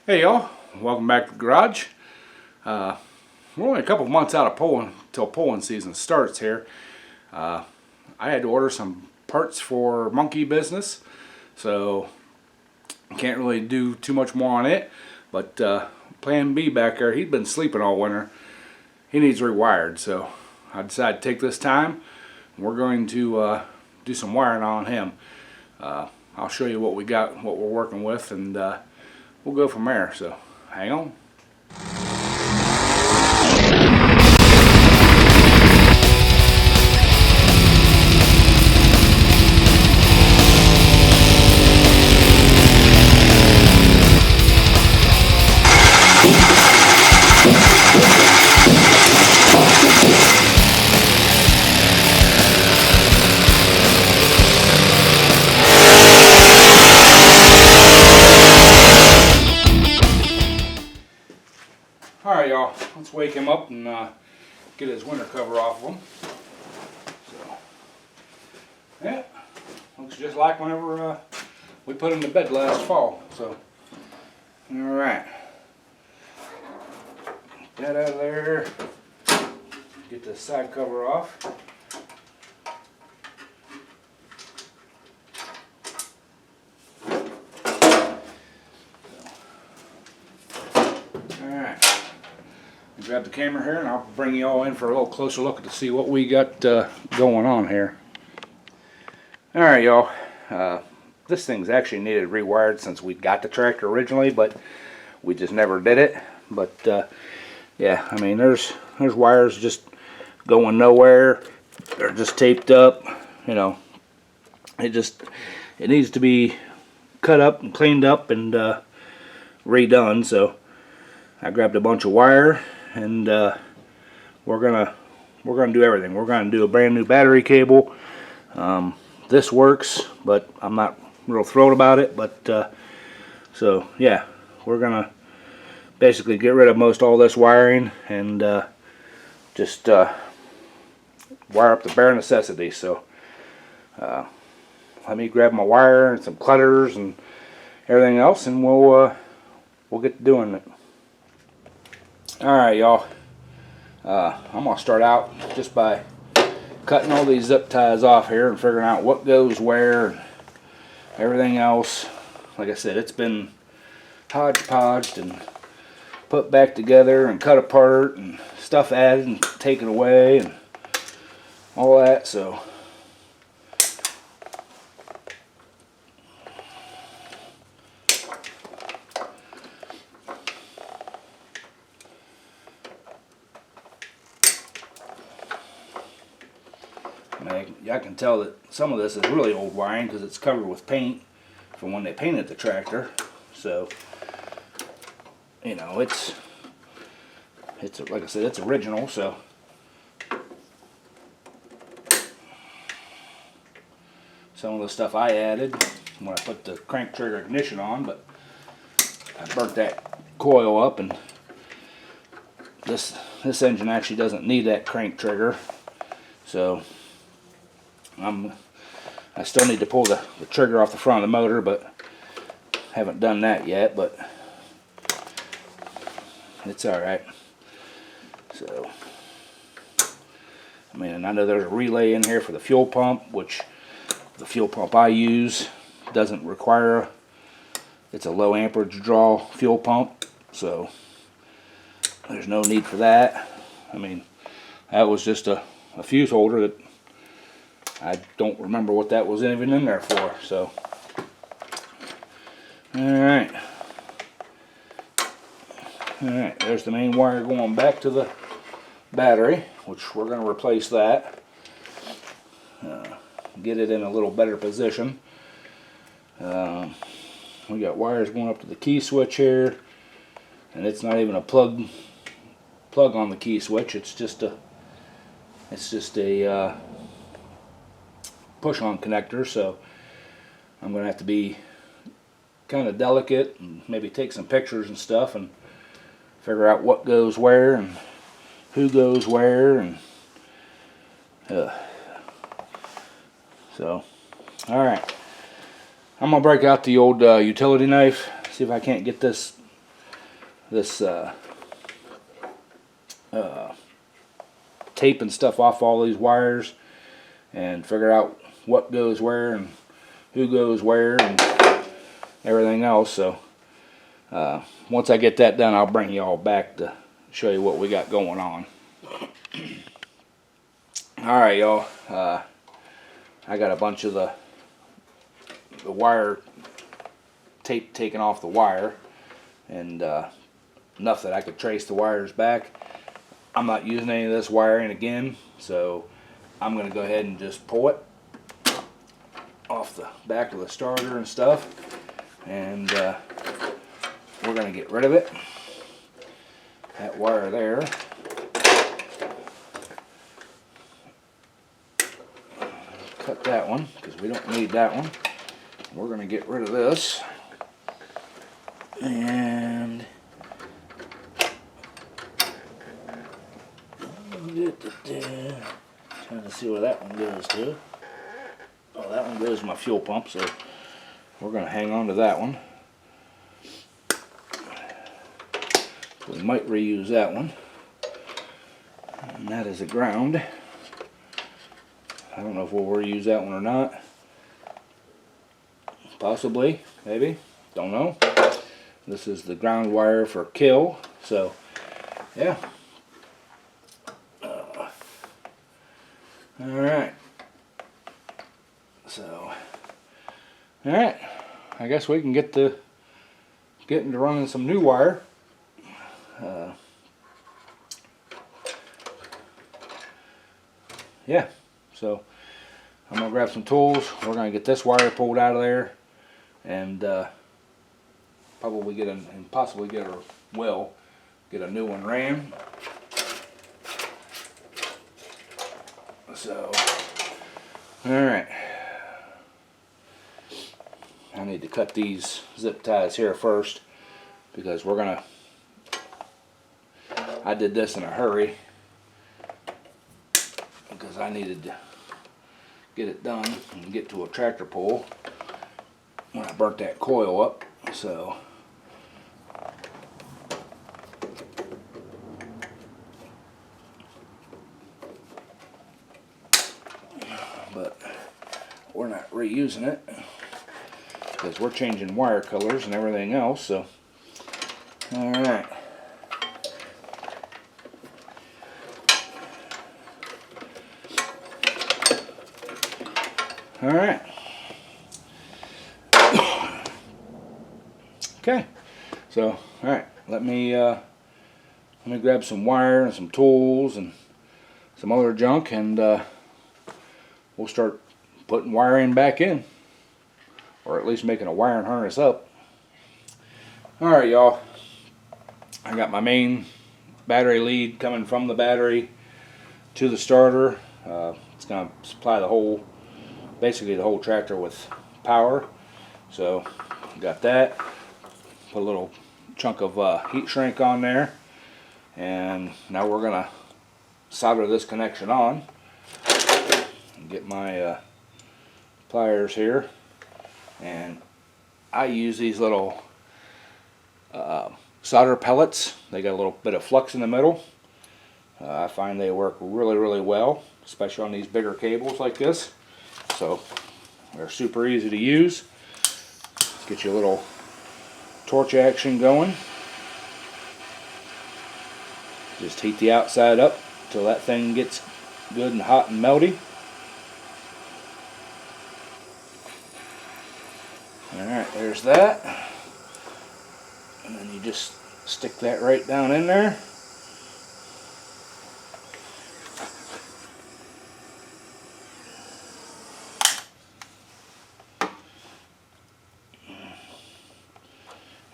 Hey y'all, welcome back to the garage. We're only a couple months out of pulling till pulling season starts here. I had to order some parts for monkey business, so I can't really do too much more on it. But Plan B back there, he'd been sleeping all winter. He needs rewired, so I decided to take this time. We're going to do some wiring on him. I'll show you what we got, what we're working with, and we'll go from there. So hang on. Alright y'all, let's wake him up and get his winter cover off of him. So, yeah, looks just like whenever we put him to bed last fall. So, alright, get that out of there, get the side cover off. Alright. Grab the camera here and I'll bring you all in for a little closer look to see what we got going on here. Alright y'all, this thing's actually needed rewired since we got the tractor originally, but we just never did it. But yeah, I mean there's wires just going nowhere. They're just taped up, you know. It needs to be cut up and cleaned up and redone. So I grabbed a bunch of wire and we're gonna do everything. We're gonna do a brand new battery cable. This works, but I'm not real thrilled about it. But so yeah, we're gonna basically get rid of most all this wiring and just wire up the bare necessities. So let me grab my wire and some clutters and everything else, and we'll get to doing it. Alright y'all, I'm going to start out just by cutting all these zip ties off here and figuring out what goes where and everything else. Like I said, it's been hodgepodged and put back together and cut apart and stuff added and taken away and all that. So I can tell that some of this is really old wiring because it's covered with paint from when they painted the tractor. So, you know, it's like I said, it's original. So some of the stuff I added when I put the crank trigger ignition on, but I burnt that coil up, and this engine actually doesn't need that crank trigger. So I still need to pull the trigger off the front of the motor, but haven't done that yet, but it's alright. So, I mean, and I know there's a relay in here for the fuel pump, which the fuel pump I use doesn't require it's a low amperage draw fuel pump, so there's no need for that. I mean, that was just a fuse holder that I don't remember what that was even in there for. So, alright, there's the main wire going back to the battery, which we're going to replace that, get it in a little better position. We got wires going up to the key switch here, and it's not even a plug on the key switch. It's just a push-on connector. So I'm going to have to be kind of delicate and maybe take some pictures and stuff and figure out what goes where and who goes where, and so alright, I'm going to break out the old utility knife, see if I can't get this this tape and stuff off all these wires and figure out what goes where and who goes where and everything else. So once I get that done, I'll bring you all back to show you what we got going on. Alright, y'all, I got a bunch of the wire tape taken off the wire, and enough that I could trace the wires back. I'm not using any of this wiring again, so I'm going to go ahead and just pull it off the back of the starter and stuff, and we're going to get rid of it. That wire there. Cut that one because we don't need that one. We're going to get rid of this. And trying to see where that one goes to. Oh, that one goes to my fuel pump, so we're going to hang on to that one. We might reuse that one. And that is a ground. I don't know if we'll reuse that one or not. Possibly, maybe, don't know. This is the ground wire for kill, so yeah. Alright. So, alright. I guess we can get into running some new wire. Yeah, so I'm going to grab some tools. We're going to get this wire pulled out of there, and probably get a new one ran. So, alright. I need to cut these zip ties here first, because we're going to, I did this in a hurry because I needed to get it done and get to a tractor pull when I burnt that coil up. So but we're not reusing it because we're changing wire colors and everything else. So alright. Alright. Okay. So, alright, let me grab some wire and some tools and some other junk, and we'll start putting wiring back in, or at least making a wiring harness up. Alright, y'all, I got my main battery lead coming from the battery to the starter. It's going to supply basically the whole tractor with power. So got that, put a little chunk of heat shrink on there, and now we're gonna solder this connection on. Get my pliers here, and I use these little solder pellets. They got a little bit of flux in the middle. I find they work really well, especially on these bigger cables like this. So they're super easy to use. Get you a little torch action going. Just heat the outside up until that thing gets good and hot and melty. Alright, there's that. And then you just stick that right down in there.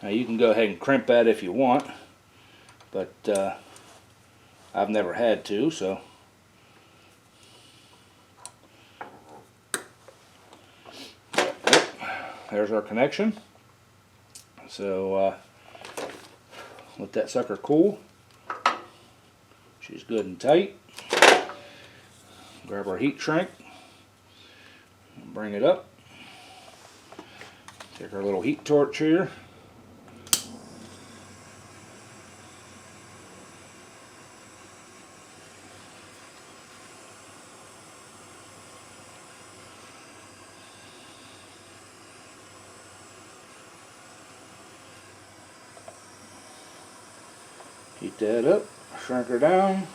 Now you can go ahead and crimp that if you want, but I've never had to, so. There's our connection. So let that sucker cool. She's good and tight. Grab our heat shrink, bring it up. Take our little heat torch here. Heat that up, shrink her down.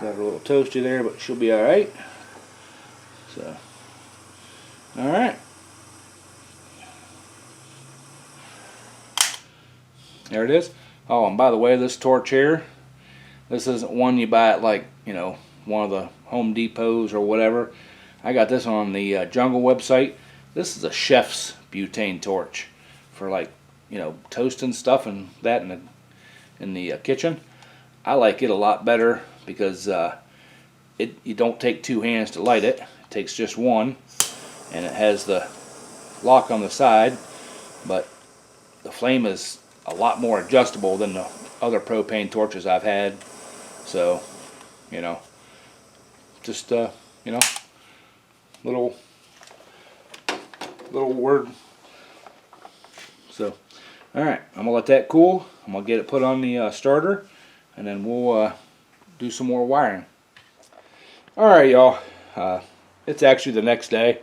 Got her a little toasty there, but she'll be alright. So, alright. There it is. Oh, and by the way, this torch here, this isn't one you buy at, like, you know, one of the Home Depots or whatever. I got this on the Jungle website. This is a chef's butane torch for, like, you know, toasting stuff and that in the kitchen. I like it a lot better because you don't take two hands to light it. It takes just one, and it has the lock on the side, but the flame is a lot more adjustable than the other propane torches I've had. So, you know, just you know, little word. So, all right, I'm gonna let that cool. I'm gonna get it put on the starter, and then we'll do some more wiring. All right, y'all. It's actually the next day.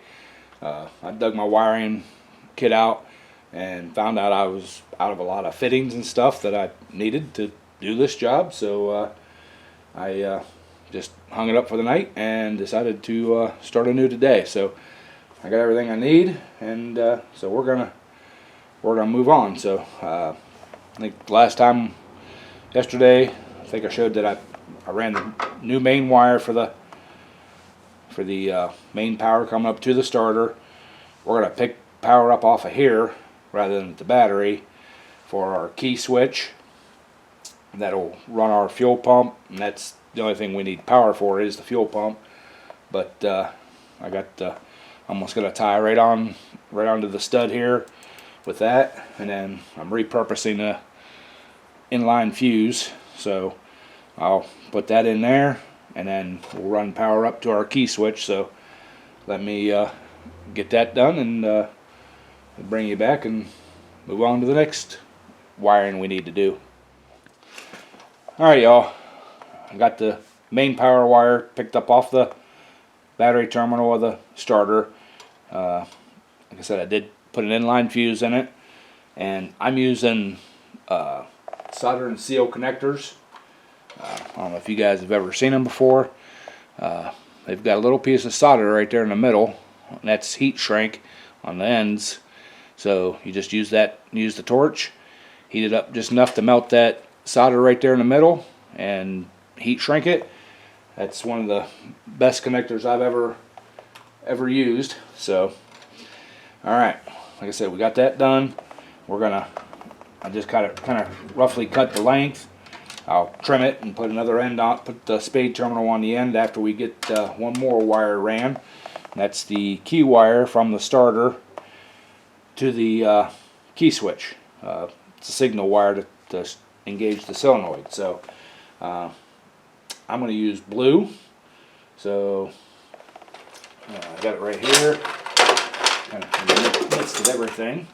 I dug my wiring kit out and found out I was out of a lot of fittings and stuff that I needed to do this job. So I just hung it up for the night and decided to start anew today. So I got everything I need, and so we're gonna move on. So I think last time, yesterday, I think I showed that I ran the new main wire for the main power coming up to the starter. We're gonna pick power up off of here rather than the battery for our key switch. That'll run our fuel pump, and that's the only thing we need power for is the fuel pump. But I got I'm just gonna tie right onto the stud here with that, and then I'm repurposing a inline fuse, so I'll put that in there, and then we'll run power up to our key switch. So let me get that done, and we'll bring you back and move on to the next wiring we need to do. Alright, y'all, I got the main power wire picked up off the battery terminal of the starter. Like I said, I did put an inline fuse in it, and I'm using solder and seal connectors. I don't know if you guys have ever seen them before. They've got a little piece of solder right there in the middle, and that's heat shrink on the ends. So you just use the torch, heat it up just enough to melt that solder right there in the middle, and heat shrink it. That's one of the best connectors I've ever used. So, all right, like I said, we got that done. I just kind of roughly cut the length. I'll trim it and put another end on, put the spade terminal on the end after we get one more wire ran. That's the key wire from the starter to the key switch. It's a signal wire to engage the solenoid. So I'm going to use blue. So I got it right here, kind of in the midst of everything.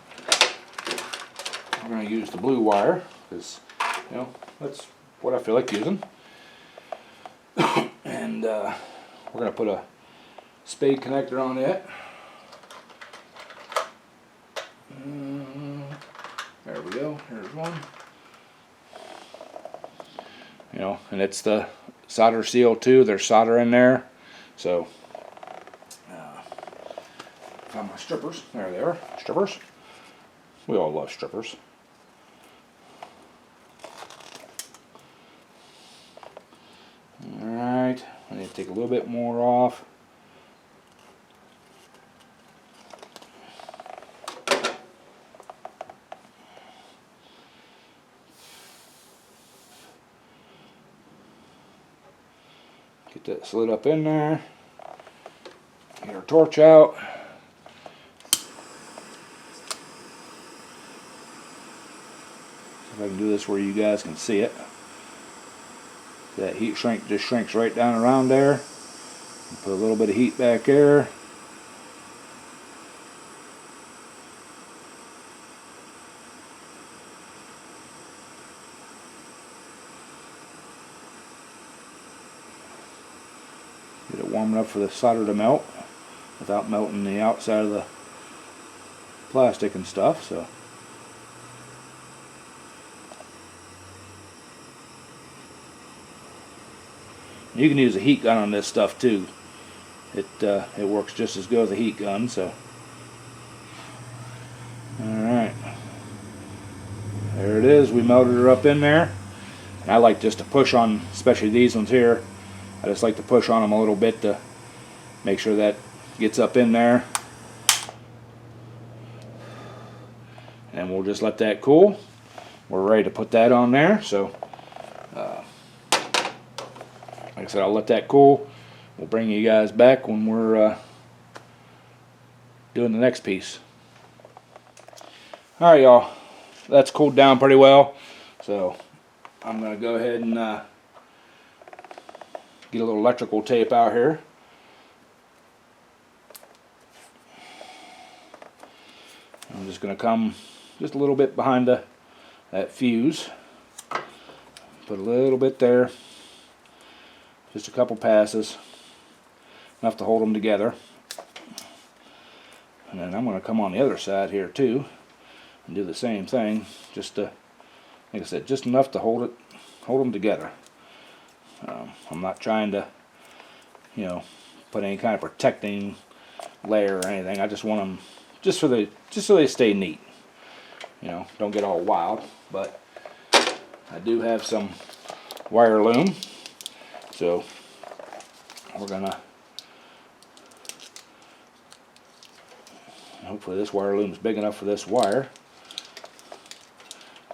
I'm going to use the blue wire because, you know, that's what I feel like using. And we're going to put a spade connector on it. There we go. Here's one. You know, and it's the solder seal too. There's solder in there. So, found my strippers. There they are. Strippers. We all love strippers. Alright, I need to take a little bit more off. Get that slid up in there. Get our torch out. If I can do this where you guys can see it. That heat shrink just shrinks right down around there. Put a little bit of heat back there. Get it warm enough for the solder to melt. without melting the outside of the plastic and stuff. So you can use a heat gun on this stuff too. It works just as good as a heat gun. So alright, there it is. We melted her up in there. And I like just to push on, especially these ones here, I just like to push on them a little bit to make sure that gets up in there. And we'll just let that cool. We're ready to put that on there. So like I said, I'll let that cool. We'll bring you guys back when we're doing the next piece. Alright y'all, that's cooled down pretty well. So I'm going to go ahead and get a little electrical tape out here. I'm just going to come just a little bit behind that fuse. Put a little bit there. Just a couple passes. Enough to hold them together. And then I'm going to come on the other side here too and do the same thing. Just to, like I said, just enough to hold them together. I'm not trying to, you know, put any kind of protecting layer or anything. I just want them just so they stay neat. You know, don't get all wild. But I do have some wire loom, so we're gonna. Hopefully this wire loom is big enough for this wire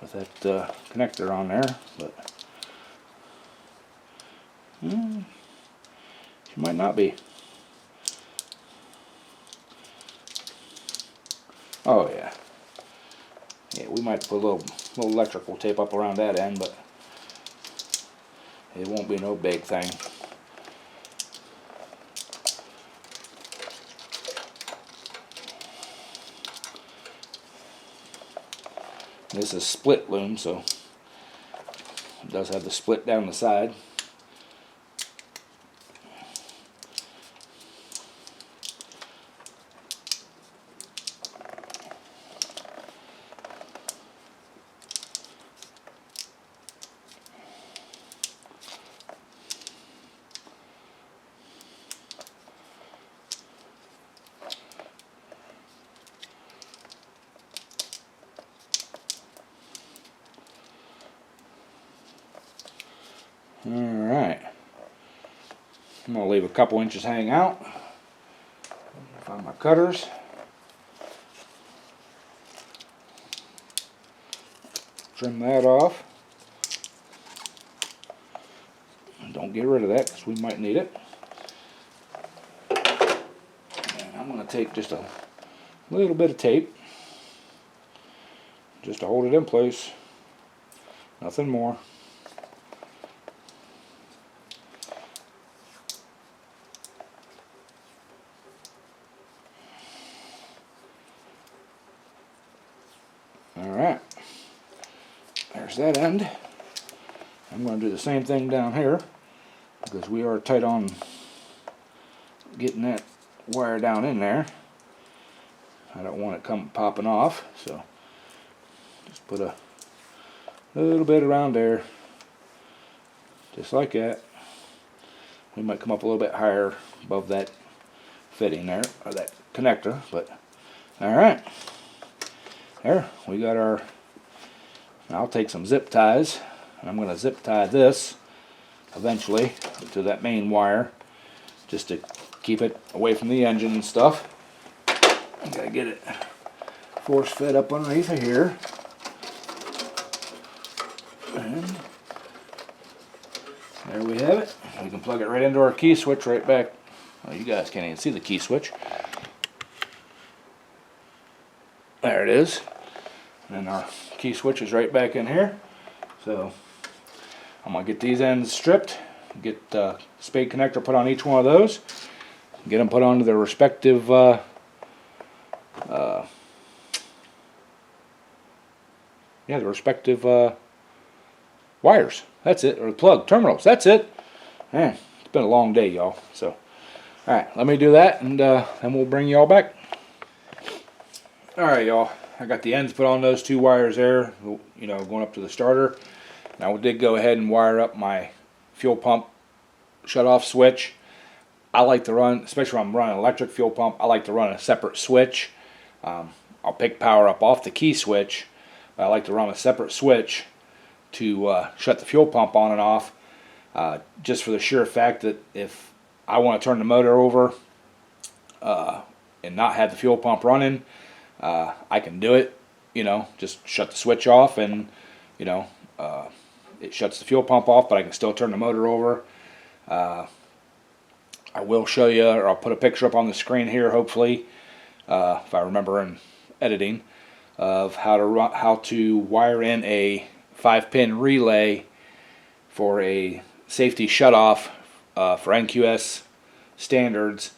with that connector on there, but she might not be. Oh yeah. Yeah, we might put a little electrical tape up around that end, but it won't be no big thing. This is split loom, so it does have the split down the side. Alright, I'm going to leave a couple inches hang out. Find my cutters. Trim that off. Don't get rid of that because we might need it. And I'm going to take just a little bit of tape just to hold it in place. Nothing more. Alright, there's that end. I'm going to do the same thing down here because we are tight on getting that wire down in there. I don't want it come popping off, so just put a little bit around there, just like that. We might come up a little bit higher above that fitting there, or that connector, but alright. There, we got our, I'll take some zip ties, and I'm going to zip tie this eventually to that main wire, just to keep it away from the engine and stuff. I gotta get it force fed up underneath of here. And there we have it. We can plug it right into our key switch right back. Well, you guys can't even see the key switch. There it is. And our key switch is right back in here. So I'm going to get these ends stripped, get the spade connector put on each one of those, get them put onto their respective wires. That's it, or plug terminals. That's it. Man, it's been a long day, y'all. So Alright, let me do that, and then we'll bring you all back. Alright, y'all. I got the ends put on those two wires there, you know, going up to the starter. Now we did go ahead and wire up my fuel pump shut-off switch. I like to run, especially when I'm running an electric fuel pump, I like to run a separate switch. I'll pick power up off the key switch. I like to run a separate switch to shut the fuel pump on and off, just for the sheer fact that if I want to turn the motor over and not have the fuel pump running, I can do it. You know, just shut the switch off, and you know, it shuts the fuel pump off, but I can still turn the motor over. I will show you, or I'll put a picture up on the screen here, hopefully, if I remember in editing, of how to wire in a 5-pin relay for a safety shutoff for NQS standards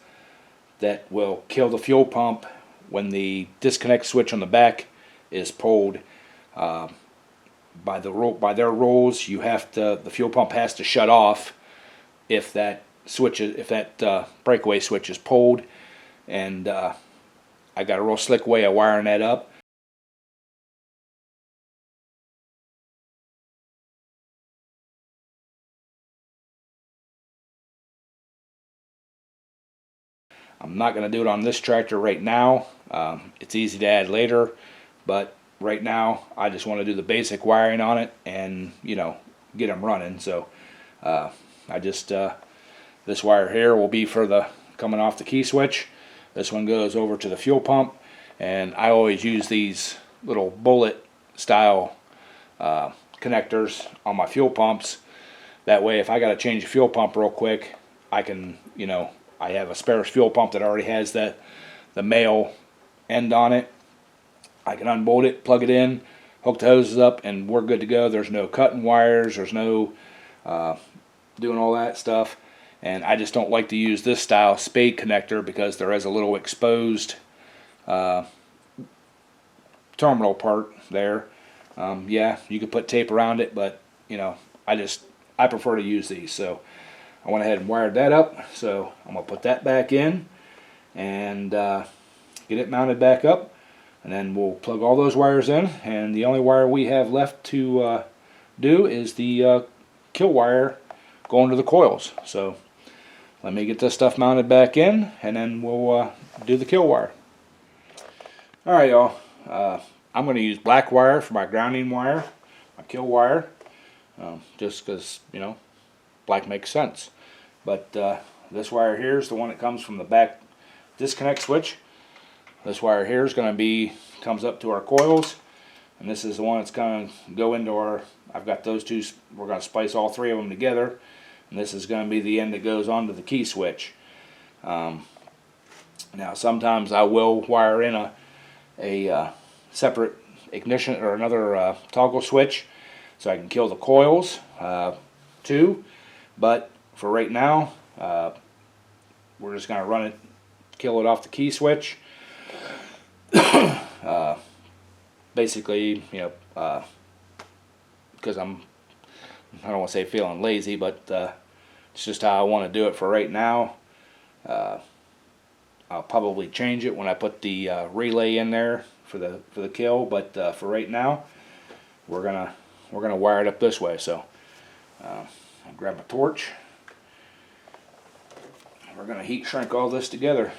that will kill the fuel pump when the disconnect switch on the back is pulled. By their rules, the fuel pump has to shut off if that breakaway switch is pulled, and I got a real slick way of wiring that up. I'm not going to do it on this tractor right now. It's easy to add later, but right now I just want to do the basic wiring on it and, you know, get them running. So this wire here will be for the coming off the key switch. This one goes over to the fuel pump, and I always use these little bullet style connectors on my fuel pumps. That way, if I got to change the fuel pump real quick, I can, you know, I have a spare fuel pump that already has the male end on it. I can unbolt it, plug it in, hook the hoses up, and we're good to go. There's no cutting wires, there's no doing all that stuff. And I just don't like to use this style spade connector because there is a little exposed terminal part there. Yeah, you could put tape around it, but you know, I prefer to use these. So I went ahead and wired that up. So I'm gonna put that back in and get it mounted back up, and then we'll plug all those wires in. And the only wire we have left to do is the kill wire going to the coils. So let me get this stuff mounted back in, and then we'll do the kill wire. Alright, y'all. I'm going to use black wire for my grounding wire, my kill wire, just because, you know, black makes sense. But this wire here is the one that comes from the back disconnect switch. This wire here is going to comes up to our coils, and this is the one that's going to go into our, I've got those two, we're going to splice all three of them together, and this is going to be the end that goes onto the key switch. Now sometimes I will wire in a separate ignition or another toggle switch so I can kill the coils too, but for right now we're just going to run it, kill it off the key switch. Basically, you know, because I don't want to say feeling lazy, but it's just how I want to do it for right now. I'll probably change it when I put the relay in there for the kill, but for right now, we're gonna wire it up this way. So I'll grab my torch. We're gonna heat shrink all this together.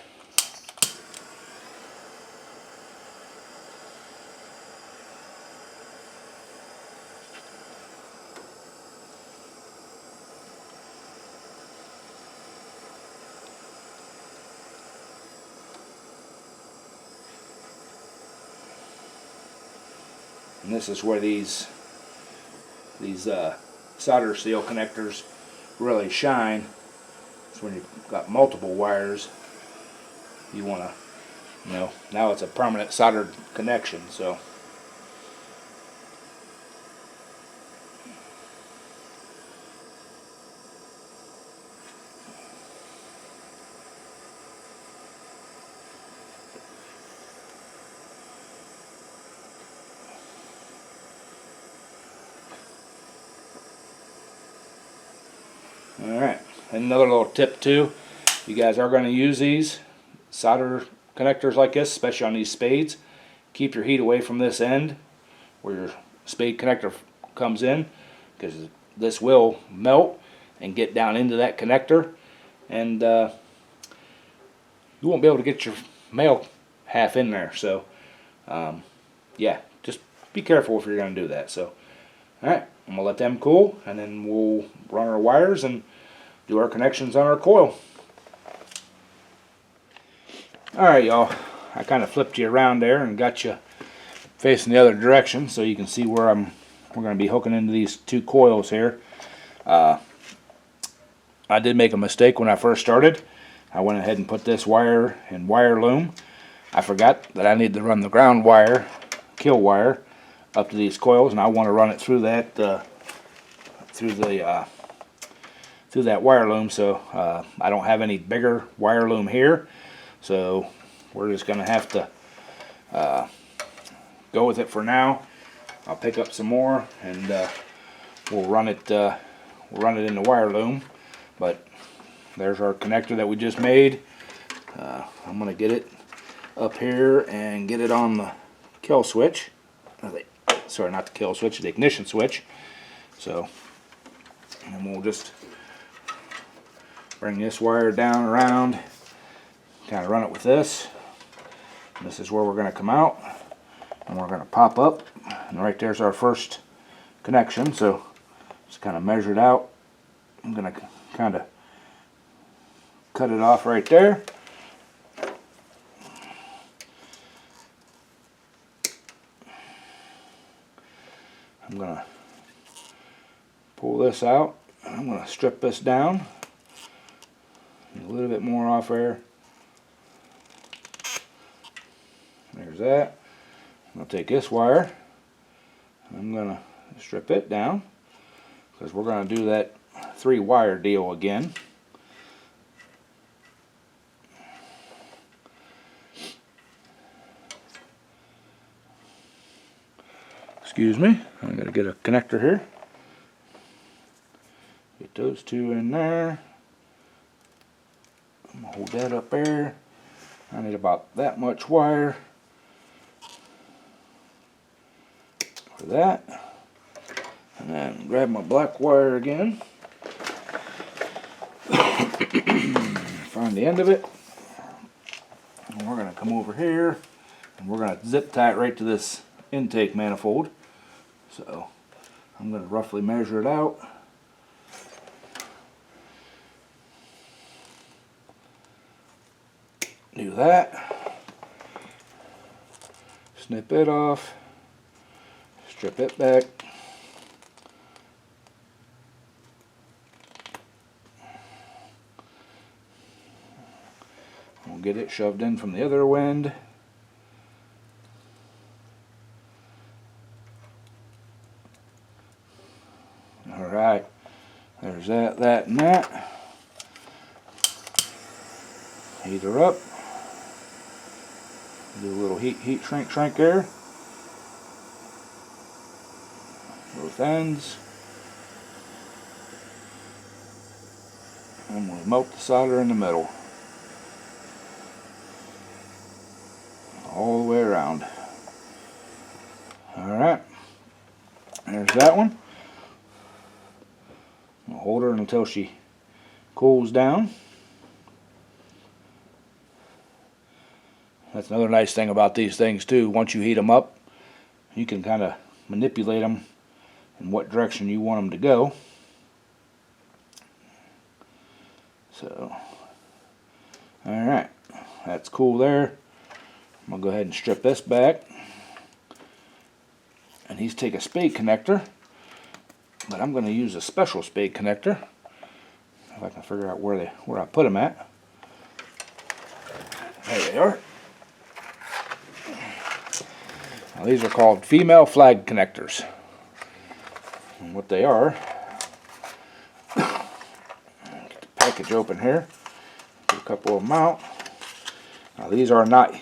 And this is where these solder seal connectors really shine. It's when you've got multiple wires. You want to, you know, now it's a permanent soldered connection. So alright, another little tip too, you guys are going to use these solder connectors like this, especially on these spades, keep your heat away from this end where your spade connector comes in, because this will melt and get down into that connector, and you won't be able to get your male half in there. So yeah, just be careful if you're going to do that. So alright, I'm going to let them cool, and then we'll run our wires and do our connections on our coil. Alright y'all, I kind of flipped you around there and got you facing the other direction so you can see where we're going to be hooking into these two coils here. I did make a mistake when I first started. I went ahead and put this wire in wire loom. I forgot that I need to run the ground wire, kill wire, up to these coils, and I want to run it through that through that wire loom. So I don't have any bigger wire loom here, so we're just going to have to go with it for now. I'll pick up some more and we'll run it in the wire loom. But there's our connector that we just made. I'm going to get it up here and get it on the kill switch. Sorry, not the kill switch, the ignition switch. So, and then we'll just bring this wire down around, kind of run it with this. And this is where we're going to come out, and we're going to pop up, and right there's our first connection. So just kind of measure it out. I'm going to kind of cut it off right there. I'm going to pull this out, and I'm going to strip this down. A little bit more off there. There's that. I'm going to take this wire, and I'm going to strip it down, because we're going to do that 3-wire deal again. Excuse me, I'm going to get a connector here. Get those two in there. I'm going to hold that up there. I need about that much wire for that. And then grab my black wire again. Find the end of it. And we're going to come over here and we're going to zip tie it right to this intake manifold. So I'm going to roughly measure it out. Do that. Snip it off. Strip it back. We'll get it shoved in from the other end. Alright, there's that, and that. Heat her up. Do a little heat shrink there. Both ends. And we'll melt the solder in the middle. All the way around. Alright. There's that one. We'll hold her until she cools down. That's another nice thing about these things too. Once you heat them up, you can kind of manipulate them in what direction you want them to go. So, alright, that's cool there. I'm going to go ahead and strip this back. And these take a spade connector, but I'm going to use a special spade connector. If I can figure out where I put them at. There they are. Now these are called female flag connectors. And what they are, get the package open here, get a couple of them out. Now these are not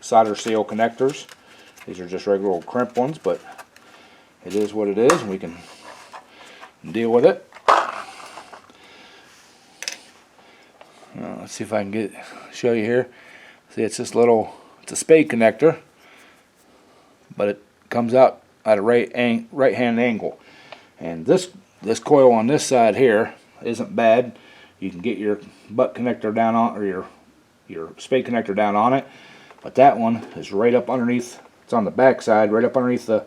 solder seal connectors. These are just regular old crimp ones, but it is what it is, and we can deal with it. let's see if I can show you here. See, it's this little, it's a spade connector, but it comes out at a right hand angle. And this coil on this side here isn't bad. You can get your butt connector down on, or your spade connector down on it. But that one is right up underneath. It's on the back side, right up underneath the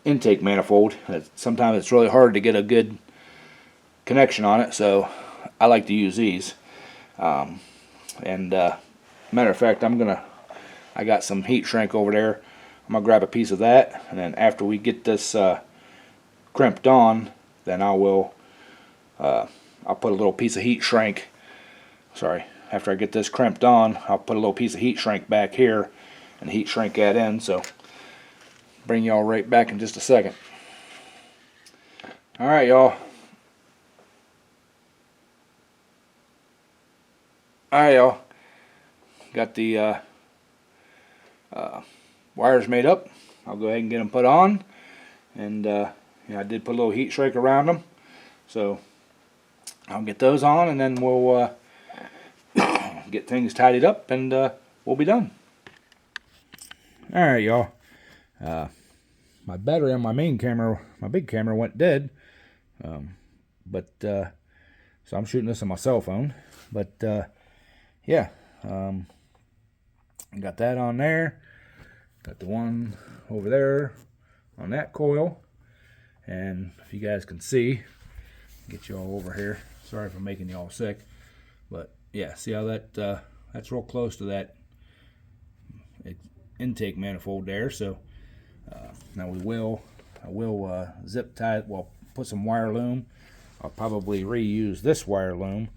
intake manifold. Sometimes it's really hard to get a good connection on it, so I like to use these. Matter of fact, I got some heat shrink over there. I'm gonna grab a piece of that, and then after we get this crimped on, then I'll put a little piece of heat shrink. Sorry, after I get this crimped on, I'll put a little piece of heat shrink back here and heat shrink that in. So bring y'all right back in just a second. All right, y'all. Got the wires made up. I'll go ahead and get them put on, and I did put a little heat shrink around them, so I'll get those on, and then we'll get things tidied up, and we'll be done. All right, y'all. My battery on my main camera, my big camera, went dead, so I'm shooting this on my cell phone. But yeah, got that on there. Got the one over there on that coil, and if you guys can see, get you all over here. Sorry for making you all sick, but yeah, see how that's real close to that intake manifold there. So now I will zip tie it. Well, put some wire loom. I'll probably reuse this wire loom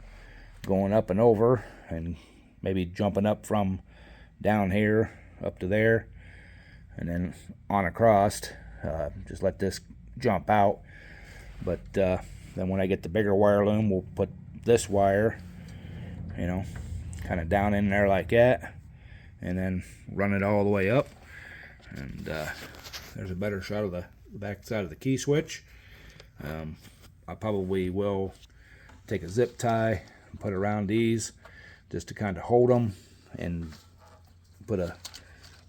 going up and over, and maybe jumping up from down here up to there, and then on across. Just let this jump out. But then when I get the bigger wire loom, we'll put this wire, kind of down in there like that, and then run it all the way up. And there's a better shot of the back side of the key switch. I probably will take a zip tie and put around these just to kind of hold them, and put a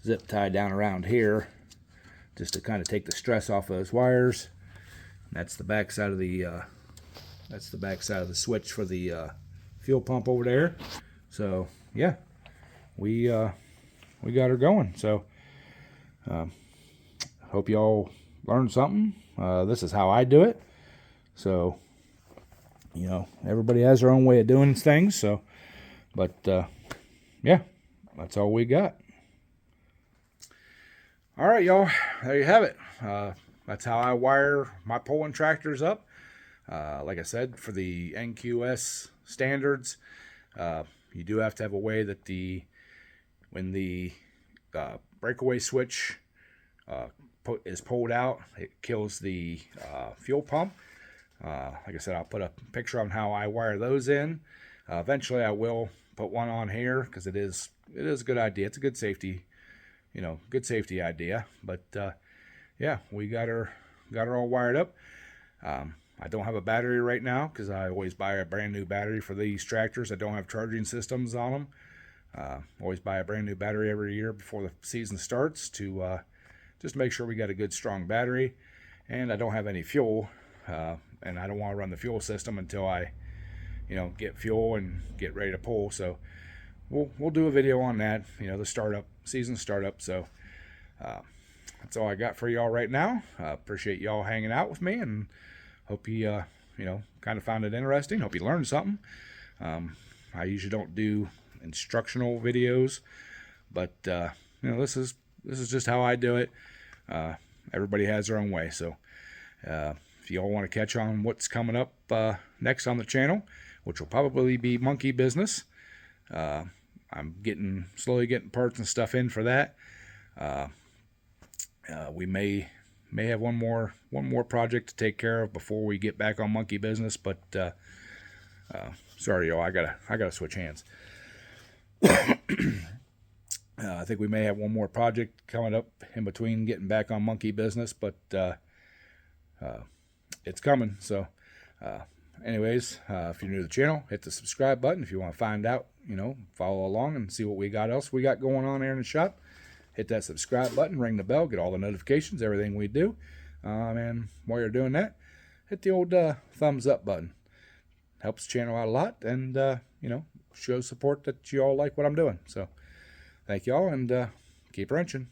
zip tie down around here just to kind of take the stress off those wires. And that's the back side of the switch for the fuel pump over there. So yeah, we got her going. So hope y'all learned something. This is how I do it. So everybody has their own way of doing things. So, but yeah, that's all we got. All right, y'all, there you have it. That's how I wire my pulling tractors up. Like I said, for the NQS standards, you do have to have a way that when the breakaway switch is pulled out, it kills the fuel pump. Like I said, I'll put a picture on how I wire those in. Eventually, I will put one on here, because it is a good idea. It's a good safety, good safety idea. But yeah, we got her all wired up. I don't have a battery right now, because I always buy a brand new battery for these tractors. I don't have charging systems on them. Always buy a brand new battery every year before the season starts to just make sure we got a good strong battery. And I don't have any fuel, and I don't want to run the fuel system until I get fuel and get ready to pull. So we'll do a video on that, the season startup. So that's all I got for y'all right now. Appreciate y'all hanging out with me, and hope you kind of found it interesting. Hope you learned something. I usually don't do instructional videos, but this is just how I do it. Everybody has their own way. So if y'all want to catch on what's coming up next on the channel, which will probably be monkey business, I'm slowly getting parts and stuff in for that. We may have one more project to take care of before we get back on monkey business, but sorry, y'all, I gotta switch hands. I think we may have one more project coming up in between getting back on monkey business, but it's coming. So anyways, if you're new to the channel, hit the subscribe button. If you want to find out, follow along and see what we got else we got going on here in the shop. Hit that subscribe button, ring the bell, get all the notifications, everything we do. And while you're doing that, hit the old thumbs up button. Helps the channel out a lot, and shows support that you all like what I'm doing. So thank y'all, and keep wrenching.